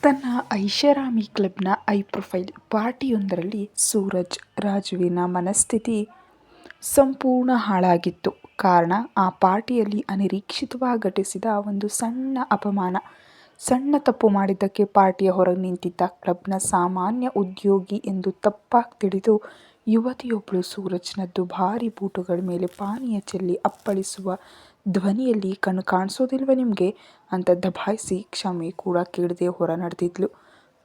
ತನ್ನ ಐಷಾರಾಮಿ ಕ್ಲಬ್ನ ಹೈ-ಪ್ರೊಫೈಲ್ ಪಾರ್ಟಿಯೊಂದರಲ್ಲಿ ಸೂರಜ್ ರಾಜುವಿನ ಮನಸ್ಥಿತಿ ಸಂಪೂರ್ಣ ಹಾಳಾಗಿತ್ತು. ಕಾರಣ, ಆ ಪಾರ್ಟಿಯಲ್ಲಿ ಅನಿರೀಕ್ಷಿತವಾಗಿ ಘಟಿಸಿದ ಒಂದು ಸಣ್ಣ ಅಪಮಾನ. ಸಣ್ಣ ತಪ್ಪು ಮಾಡಿದ್ದಕ್ಕೆ ಪಾರ್ಟಿಯ ಹೊರಗೆ ನಿಂತಿದ್ದ ಕ್ಲಬ್ನ ಸಾಮಾನ್ಯ ಉದ್ಯೋಗಿ ಎಂದು ತಪ್ಪಾಗಿ ತಿಳಿದು ಯುವತಿಯೊಬ್ಬಳು ಸೂರಜ್ನ ದುಬಾರಿ ಬೂಟುಗಳ ಮೇಲೆ ಪಾನೀಯ ಚೆಲ್ಲಿ ಅಪ್ಪಳಿಸುವ ಧ್ವನಿಯಲ್ಲಿ "ಕಣ್ಣು ಕಾಣಿಸೋದಿಲ್ವ ನಿಮಗೆ" ಅಂತ ದಬಾಯಿಸಿ ಕ್ಷಮೆ ಕೂಡ ಕೇಳದೆ ಹೊರ ನಡೆದಿದ್ಲು.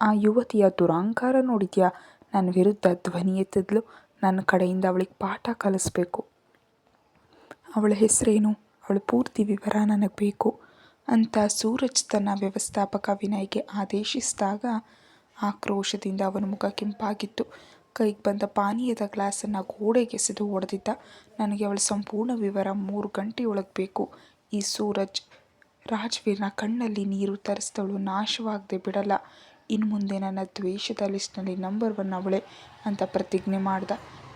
ಆ ಯುವತಿಯ ದುರಹಂಕಾರ ನೋಡಿದ್ಯಾ? ನನ್ನ ವಿರುದ್ಧ ಧ್ವನಿ ಎತ್ತಿದ್ಲು. ನನ್ನ ಕಡೆಯಿಂದ ಅವಳಿಗೆ ಪಾಠ ಕಲಿಸ್ಬೇಕು. ಅವಳ ಹೆಸರೇನು, ಅವಳ ಪೂರ್ತಿ ವಿವರ ನನಗೆ ಬೇಕು ಅಂತ ಸೂರಜ್ ತನ್ನ ವ್ಯವಸ್ಥಾಪಕ ವಿನಯ್ಗೆ ಆದೇಶಿಸಿದಾಗ ಆಕ್ರೋಶದಿಂದ ಅವನ ಮುಖ ಕೆಂಪಾಗಿತ್ತು. ಕೈಗೆ ಬಂದ ಪಾನೀಯದ ಗ್ಲಾಸನ್ನು ಗೋಡೆಗೆಸೆದು ಹೊಡೆದಿದ್ದ. ನನಗೆ ಅವಳ ಸಂಪೂರ್ಣ ವಿವರ 3 ಗಂಟೆಯೊಳಗೆ ಬೇಕು. ಈ ಸೂರಜ್ ರಾಜ್ವೀರ್ನ ಕಣ್ಣಲ್ಲಿ ನೀರು ತರಿಸಿದವಳು ನಾಶವಾಗದೆ ಬಿಡಲ್ಲ. ಇನ್ನು ಮುಂದೆ ನನ್ನ ದ್ವೇಷದ ಲಿಸ್ಟ್ನಲ್ಲಿ ನಂಬರ್ 1 ಅವಳೇ ಅಂತ ಪ್ರತಿಜ್ಞೆ ಮಾಡ್ದ.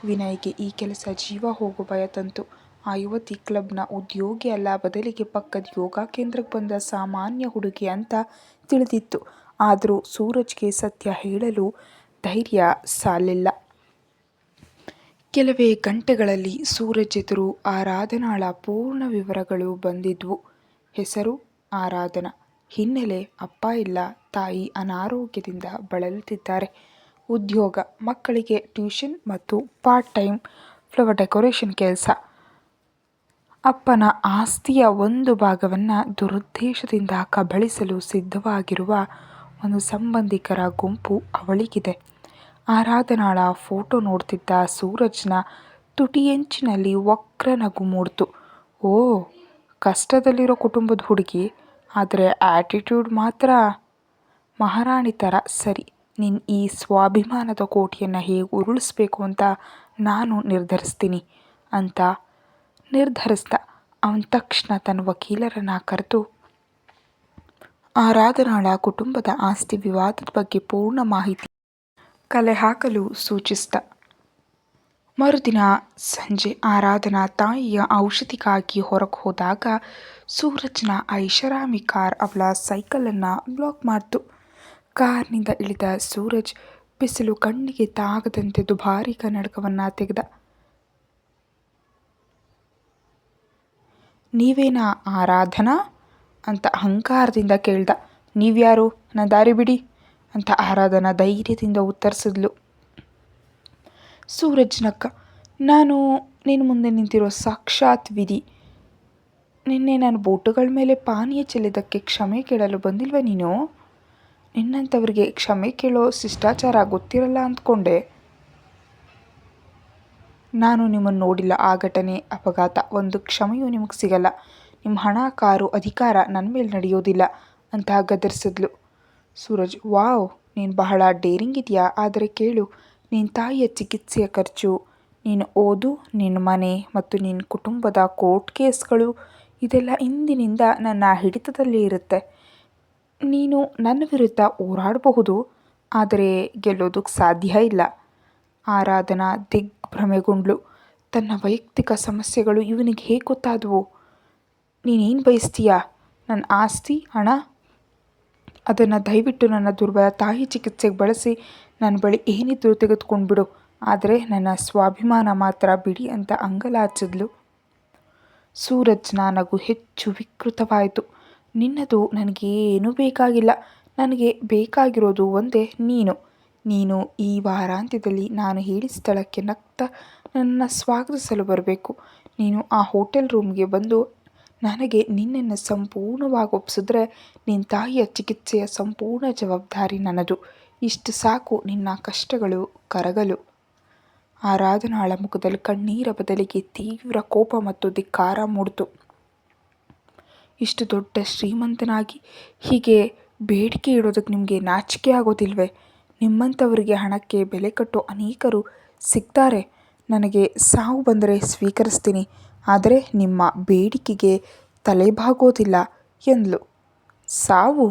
ವಿನಯ್ಗೆ ಈ ಕೆಲಸ ಜೀವ ಹೋಗೋ ಭಯ ತಂತು. ಆ ಯುವತಿ ಕ್ಲಬ್ನ ಉದ್ಯೋಗಿ ಅಲ್ಲ, ಬದಲಿಗೆ ಪಕ್ಕದ ಯೋಗ ಕೇಂದ್ರಕ್ಕೆ ಬಂದ ಸಾಮಾನ್ಯ ಹುಡುಗಿ ಅಂತ ತಿಳಿದಿತ್ತು. ಆದರೂ ಸೂರಜ್ಗೆ ಸತ್ಯ ಹೇಳಲು ಧೈರ್ಯ ಸಾಲಿಲ್ಲ. ಕೆಲವೇ ಗಂಟೆಗಳಲ್ಲಿ ಸೂರಜ್ ಎದುರು ಆರಾಧನಾಳ ಪೂರ್ಣ ವಿವರಗಳು ಬಂದಿದ್ವು. ಹೆಸರು ಆರಾಧನಾ. ಹಿನ್ನೆಲೆ ಅಪ್ಪ ಇಲ್ಲ, ತಾಯಿ ಅನಾರೋಗ್ಯದಿಂದ ಬಳಲುತ್ತಿದ್ದಾರೆ. ಉದ್ಯೋಗ ಮಕ್ಕಳಿಗೆ ಟ್ಯೂಷನ್ ಮತ್ತು ಪಾರ್ಟ್ ಟೈಮ್ ಫ್ಲವರ್ ಡೆಕೋರೇಷನ್ ಕೆಲಸ. ಅಪ್ಪನ ಆಸ್ತಿಯ ಒಂದು ಭಾಗವನ್ನು ದುರುದ್ದೇಶದಿಂದ ಕಬಳಿಸಲು ಸಿದ್ಧವಾಗಿರುವ ಒಂದು ಸಂಬಂಧಿಕರ ಗುಂಪು ಅವಳಿಗಿದೆ. ಆರಾಧನಾಳ ಫೋಟೋ ನೋಡ್ತಿದ್ದ ಸೂರಜ್ನ ತುಟಿಯಂಚಿನಲ್ಲಿ ವಕ್ರ ನಗು ಮೂಡ್ತು. ಓ, ಕಷ್ಟದಲ್ಲಿರೋ ಕುಟುಂಬದ ಹುಡುಗಿ, ಆದರೆ ಆ್ಯಟಿಟ್ಯೂಡ್ ಮಾತ್ರ ಮಹಾರಾಣಿ ಥರ. ಸರಿ, ನಿನ್ನ ಈ ಸ್ವಾಭಿಮಾನದ ಕೋಟೆಯನ್ನು ಹೇಗೆ ಉರುಳಿಸ್ಬೇಕು ಅಂತ ನಾನು ನಿರ್ಧರಿಸ್ತೀನಿ ಅಂತ ನಿರ್ಧರಿಸ್ದ. ಅವನ ತಕ್ಷಣ ತನ್ನ ವಕೀಲರನ್ನು ಕರೆದು ಆರಾಧನಾಳ ಕುಟುಂಬದ ಆಸ್ತಿ ವಿವಾದದ ಬಗ್ಗೆ ಪೂರ್ಣ ಮಾಹಿತಿ ಕಲೆ ಹಾಕಲು ಸೂಚಿಸಿದ. ಮರುದಿನ ಸಂಜೆ ಆರಾಧನಾ ತಾಯಿಯ ಔಷಧಿಗಾಗಿ ಹೊರಗೆ ಹೋದಾಗ ಸೂರಜ್ನ ಐಷಾರಾಮಿ ಕಾರ್ ಅವಳ ಸೈಕಲನ್ನು ಬ್ಲಾಕ್ ಮಾಡಿತು. ಕಾರ್ನಿಂದ ಇಳಿದ ಸೂರಜ್ ಬಿಸಿಲು ಕಣ್ಣಿಗೆ ತಾಗದಂತೆ ದುಬಾರಿ ಕನ್ನಡಕವನ್ನು ತೆಗೆದ. ನೀವೇನಾ ಆರಾಧನಾ ಅಂತ ಅಹಂಕಾರದಿಂದ ಕೇಳ್ದ. ನೀವ್ಯಾರು, ನನ್ನ ದಾರಿ ಬಿಡಿ ಅಂತ ಆರಾಧನಾ ಧೈರ್ಯದಿಂದ ಉತ್ತರಿಸಿದ್ಲು. ಸೂರಜ್ ನಕ್ಕ. ನಾನು ನಿನ್ನ ಮುಂದೆ ನಿಂತಿರೋ ಸಾಕ್ಷಾತ್ ವಿಧಿ. ನಿನ್ನೆ ನನ್ನ ಬೋಟುಗಳ ಮೇಲೆ ಪಾನೀಯ ಚೆಲ್ಲಿದ್ದಕ್ಕೆ ಕ್ಷಮೆ ಕೇಳಲು ಬಂದಿಲ್ವ ನೀನು? ನಿನ್ನಂಥವ್ರಿಗೆ ಕ್ಷಮೆ ಕೇಳೋ ಶಿಷ್ಟಾಚಾರ ಗೊತ್ತಿರಲ್ಲ ಅಂದ್ಕೊಂಡೆ. ನಾನು ನಿಮ್ಮನ್ನು ನೋಡಿಲ್ಲ. ಆ ಘಟನೆ ಅಪಘಾತ. ಒಂದು ಕ್ಷಮೆಯೂ ನಿಮಗೆ ಸಿಗಲ್ಲ. ನಿಮ್ಮ ಹಣ, ಕಾರು, ಅಧಿಕಾರ ನನ್ನ ಮೇಲೆ ನಡೆಯೋದಿಲ್ಲ ಅಂತ ಗದರಿಸಿದ್ಲು. ಸೂರಜ್, ವಾವ್, ನೀನು ಬಹಳ ಡೇರಿಂಗ್ ಇದೆಯಾ. ಆದರೆ ಕೇಳು, ನಿನ್ನ ತಾಯಿಯ ಚಿಕಿತ್ಸೆಯ ಖರ್ಚು, ನೀನು ಓದು, ನಿನ್ನ ಮನೆ ಮತ್ತು ನಿನ್ನ ಕುಟುಂಬದ ಕೋರ್ಟ್ ಕೇಸ್ಗಳು, ಇದೆಲ್ಲ ಇಂದಿನಿಂದ ನನ್ನ ಹಿಡಿತದಲ್ಲೇ ಇರುತ್ತೆ. ನೀನು ನನ್ನ ವಿರುದ್ಧ ಹೋರಾಡಬಹುದು, ಆದರೆ ಗೆಲ್ಲೋದಕ್ಕೆ ಸಾಧ್ಯ ಇಲ್ಲ. ಆರಾಧನಾ ದಿಗ್ಭ್ರಮೆಗೊಂಡ್ಳು. ತನ್ನ ವೈಯಕ್ತಿಕ ಸಮಸ್ಯೆಗಳು ಇವನಿಗೆ ಹೇಗೆ ಗೊತ್ತಾದವು? ನೀನೇನು ಬಯಸ್ತೀಯಾ? ನನ್ನ ಆಸ್ತಿ, ಹಣ? ಅದನ್ನು ದಯವಿಟ್ಟು ನನ್ನ ದುರ್ಬಲ ತಾಯಿ ಚಿಕಿತ್ಸೆಗೆ ಬಳಸಿ ನನ್ನ ಬಳಿ ಏನಿದ್ರೂ ತೆಗೆದುಕೊಂಡ್ಬಿಡು, ಆದರೆ ನನ್ನ ಸ್ವಾಭಿಮಾನ ಮಾತ್ರ ಬಿಡಿ ಅಂತ ಅಂಗಲಾಚಿದ್ಲು. ಸೂರಜ್ನ ನಗು ಹೆಚ್ಚು ವಿಕೃತವಾಯಿತು. ನಿನ್ನದು ನನಗೇನೂ ಬೇಕಾಗಿಲ್ಲ. ನನಗೆ ಬೇಕಾಗಿರೋದು ಒಂದೇ, ನೀನು ಈ ವಾರಾಂತ್ಯದಲ್ಲಿ ನಾನು ಹೇಳಿದ ಸ್ಥಳಕ್ಕೆ ನಗ್ತಾ ನನ್ನನ್ನು ಸ್ವಾಗತಿಸಲು ಬರಬೇಕು. ನೀನು ಆ ಹೋಟೆಲ್ ರೂಮ್ಗೆ ಬಂದು ನನಗೆ ನಿನ್ನನ್ನು ಸಂಪೂರ್ಣವಾಗಿ ಒಪ್ಪಿಸಿದ್ರೆ ನಿನ್ನ ತಾಯಿಯ ಚಿಕಿತ್ಸೆಯ ಸಂಪೂರ್ಣ ಜವಾಬ್ದಾರಿ ನನ್ನದು. ಇಷ್ಟು ಸಾಕು ನಿನ್ನ ಕಷ್ಟಗಳು ಕರಗಲು. ಆರಾಧನಾಳ ಮುಖದಲ್ಲಿ ಕಣ್ಣೀರ ಬದಲಿಗೆ ತೀವ್ರ ಕೋಪ ಮತ್ತು ಧಿಕ್ಕಾರ ಮೂಡಿತು. ಇಷ್ಟು ದೊಡ್ಡ ಶ್ರೀಮಂತನಾಗಿ ಹೀಗೆ ಬೇಡಿಕೆ ಇಡೋದಕ್ಕೆ ನಿಮಗೆ ನಾಚಿಕೆ ಆಗೋದಿಲ್ವೇ? ನಿಮ್ಮಂಥವರಿಗೆ ಹಣಕ್ಕೆ ಬೆಲೆ ಕಟ್ಟೋ ಅನೇಕರು ಸಿಗ್ತಾರೆ. ನನಗೆ ಸಾವು ಬಂದರೆ ಸ್ವೀಕರಿಸ್ತೀನಿ, ಆದರೆ ನಿಮ್ಮ ಬೇಡಿಕೆಗೆ ತಲೆಬಾಗೋದಿಲ್ಲ ಎಂದ್ಲು. ಸಾವು?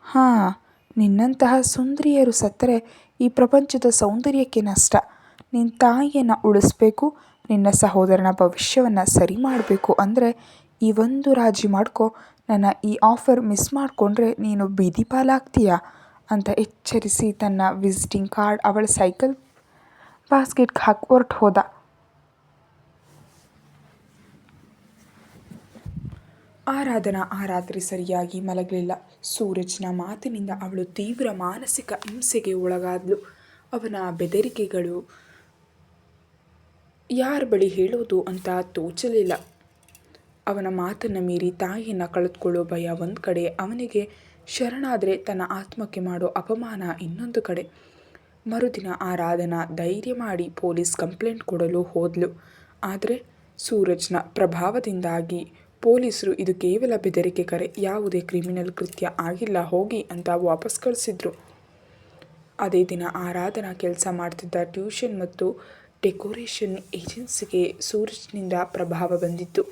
ಹಾಂ, ನಿನ್ನಂತಹ ಸುಂದರಿಯರು ಸತ್ತರೆ ಈ ಪ್ರಪಂಚದ ಸೌಂದರ್ಯಕ್ಕೆ ನಷ್ಟ. ನಿನ್ನ ತಾಯಿಯನ್ನು ಉಳಿಸ್ಬೇಕು, ನಿನ್ನ ಸಹೋದರನ ಭವಿಷ್ಯವನ್ನು ಸರಿ ಮಾಡಬೇಕು ಅಂದರೆ ಈ ಒಂದು ರಾಜಿ ಮಾಡ್ಕೊ. ನನ್ನ ಈ ಆಫರ್ ಮಿಸ್ ಮಾಡಿಕೊಂಡ್ರೆ ನೀನು ಬೀದಿ ಪಾಲಾಗ್ತೀಯ ಅಂತ ಎಚ್ಚರಿಸಿ ತನ್ನ ವಿಸಿಟಿಂಗ್ ಕಾರ್ಡ್ ಅವಳ ಸೈಕಲ್ ಬಾಸ್ಕೆಟ್ಗೆ ಹಾಕಿ ಹೊರಟು ಹೋದ. ಆರಾಧನಾ ಆ ರಾತ್ರಿ ಸರಿಯಾಗಿ ಮಲಗಲಿಲ್ಲ. ಸೂರಜ್ನ ಮಾತಿನಿಂದ ಅವಳು ತೀವ್ರ ಮಾನಸಿಕ ಹಿಂಸೆಗೆ ಒಳಗಾದ್ಲು. ಅವನ ಬೆದರಿಕೆಗಳು ಯಾರ ಬಳಿ ಹೇಳೋದು ಅಂತ ತೋಚಲಿಲ್ಲ. ಅವನ ಮಾತನ್ನು ಮೀರಿ ತಾಯಿಯನ್ನು ಕಳೆದುಕೊಳ್ಳೋ ಭಯ ಒಂದು ಕಡೆ, ಅವನಿಗೆ ಶರಣಾದರೆ ತನ್ನ ಆತ್ಮಕ್ಕೆ ಮಾಡೋ ಅಪಮಾನ ಇನ್ನೊಂದು ಕಡೆ. ಮರುದಿನ ಆರಾಧನಾ ಧೈರ್ಯ ಮಾಡಿ ಪೊಲೀಸ್ ಕಂಪ್ಲೇಂಟ್ ಕೊಡಲು ಹೋದ್ಲು. ಆದರೆ ಸೂರಜ್ನ ಪ್ರಭಾವದಿಂದಾಗಿ ಪೊಲೀಸರು ಇದು ಕೇವಲ ಬೆದರಿಕೆ ಕರೆ, ಯಾವುದೇ ಕ್ರಿಮಿನಲ್ ಕೃತ್ಯ ಆಗಿಲ್ಲ, ಹೋಗಿ ಅಂತ ವಾಪಸ್ ಕಳಿಸಿದ್ರು. ಅದೇ ದಿನ ಆರಾಧನಾ ಕೆಲಸ ಮಾಡ್ತಿದ್ದ ಟ್ಯೂಷನ್ ಮತ್ತು ಡೆಕೋರೇಷನ್ ಏಜೆನ್ಸಿಗೆ ಸೂರಜ್ನಿಂದ ಪ್ರಭಾವ ಬಂದಿತ್ತು.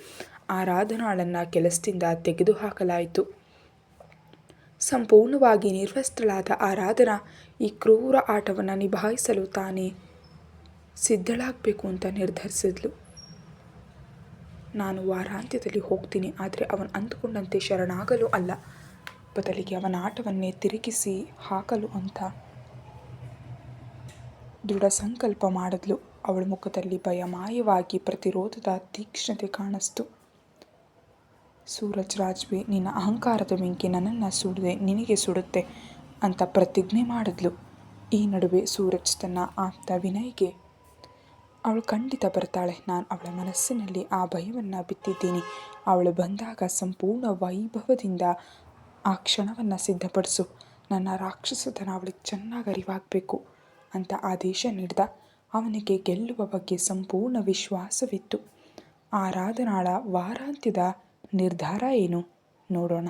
ಆರಾಧನಾಳನ್ನು ಕೆಲಸದಿಂದ ತೆಗೆದುಹಾಕಲಾಯಿತು. ಸಂಪೂರ್ಣವಾಗಿ ನಿರ್ವಸ್ತ್ರಳಾದ ಆರಾಧನಾ ಈ ಕ್ರೂರ ಆಟವನ್ನು ನಿಭಾಯಿಸಲು ತಾನೇ ಸಿದ್ಧಳಾಗಬೇಕು ಅಂತ ನಿರ್ಧರಿಸಿದ್ಲು. ನಾನು ವಾರಾಂತ್ಯದಲ್ಲಿ ಹೋಗ್ತೀನಿ, ಆದರೆ ಅವನು ಅಂದುಕೊಂಡಂತೆ ಶರಣಾಗಲು ಅಲ್ಲ, ಬದಲಿಗೆ ಅವನ ಆಟವನ್ನೇ ತಿರುಗಿಸಿ ಹಾಕಲು ಅಂತ ದೃಢ ಸಂಕಲ್ಪ ಮಾಡಿದ್ಲು. ಅವಳ ಮುಖದಲ್ಲಿ ಭಯ ಮಾಯವಾಗಿ ಪ್ರತಿರೋಧದ ತೀಕ್ಷ್ಣತೆ ಕಾಣಿಸ್ತು. ಸೂರಜ್ ರಾಜ್ವೆ, ನಿನ್ನ ಅಹಂಕಾರದ ಬೆಂಕಿ ನನ್ನನ್ನು ಸುಡದೆ ನಿನಗೆ ಸುಡುತ್ತೆ ಅಂತ ಪ್ರತಿಜ್ಞೆ ಮಾಡಿದ್ಲು. ಈ ನಡುವೆ ಸೂರಜ್ ತನ್ನ ಆಪ್ತ ವಿನಯ್ಗೆ, ಅವಳು ಖಂಡಿತ ಬರ್ತಾಳೆ, ನಾನು ಅವಳ ಮನಸ್ಸಿನಲ್ಲಿ ಆ ಭಯವನ್ನು ಬಿತ್ತಿದ್ದೀನಿ, ಅವಳು ಬಂದಾಗ ಸಂಪೂರ್ಣ ವೈಭವದಿಂದ ಆ ಕ್ಷಣವನ್ನು ಸಿದ್ಧಪಡಿಸು, ನನ್ನ ರಾಕ್ಷಸತನ ಅವಳಿಗೆ ಚೆನ್ನಾಗಿ ಅರಿವಾಗಬೇಕು ಅಂತ ಆದೇಶ ನೀಡಿದ. ಅವನಿಗೆ ಗೆಲ್ಲುವ ಬಗ್ಗೆ ಸಂಪೂರ್ಣ ವಿಶ್ವಾಸವಿತ್ತು. ಆರಾಧನಾಳ ವಾರಾಂತ್ಯದ ನಿರ್ಧಾರ ಏನು ನೋಡೋಣ.